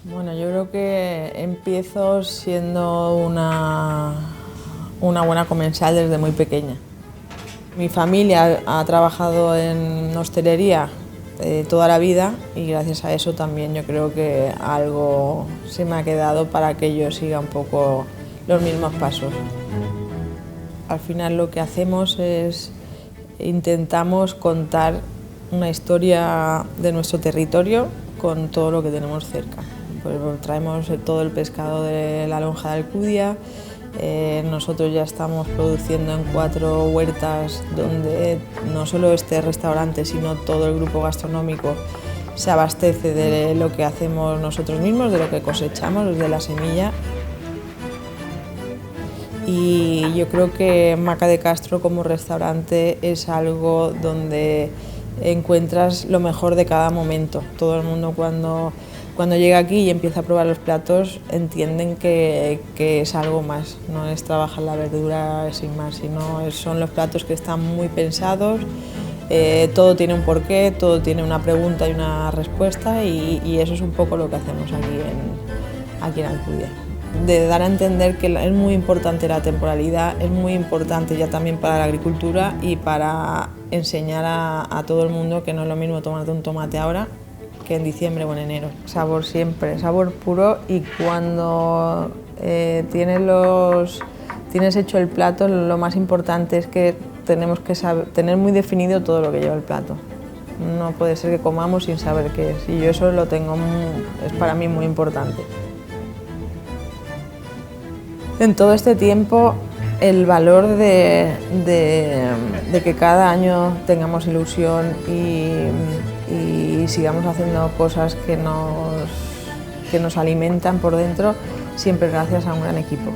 Bueno, yo creo que empiezo siendo una buena comensal desde muy pequeña. Mi familia ha trabajado en hostelería toda la vida y gracias a eso también yo creo que algo se me ha quedado para que yo siga un poco los mismos pasos. Al final lo que hacemos es intentamos contar una historia de nuestro territorio con todo lo que tenemos cerca. Pues traemos todo el pescado de la lonja de Alcudia. Nosotros ya estamos produciendo en 4 huertas donde no solo este restaurante sino todo el grupo gastronómico se abastece de lo que hacemos nosotros mismos, de lo que cosechamos desde la semilla. Y yo creo que Maca de Castro como restaurante es algo donde encuentras lo mejor de cada momento. Todo el mundo cuando llega aquí y empieza a probar los platos entienden que es algo más, no es trabajar la verdura sin más, sino son los platos que están muy pensados, todo tiene un porqué, todo tiene una pregunta y una respuesta y eso es un poco lo que hacemos aquí en Alcudia. De dar a entender que es muy importante la temporalidad, es muy importante ya también para la agricultura y para enseñar a todo el mundo que no es lo mismo tomarte un tomate ahora que en diciembre o en enero. Sabor siempre, sabor puro, y cuando tienes hecho el plato, lo más importante es que tenemos que tener muy definido todo lo que lleva el plato. No puede ser que comamos sin saber qué es, y yo eso lo tengo, es para mí muy importante. En todo este tiempo, el valor de que cada año tengamos ilusión y sigamos haciendo cosas que nos alimentan por dentro, siempre gracias a un gran equipo.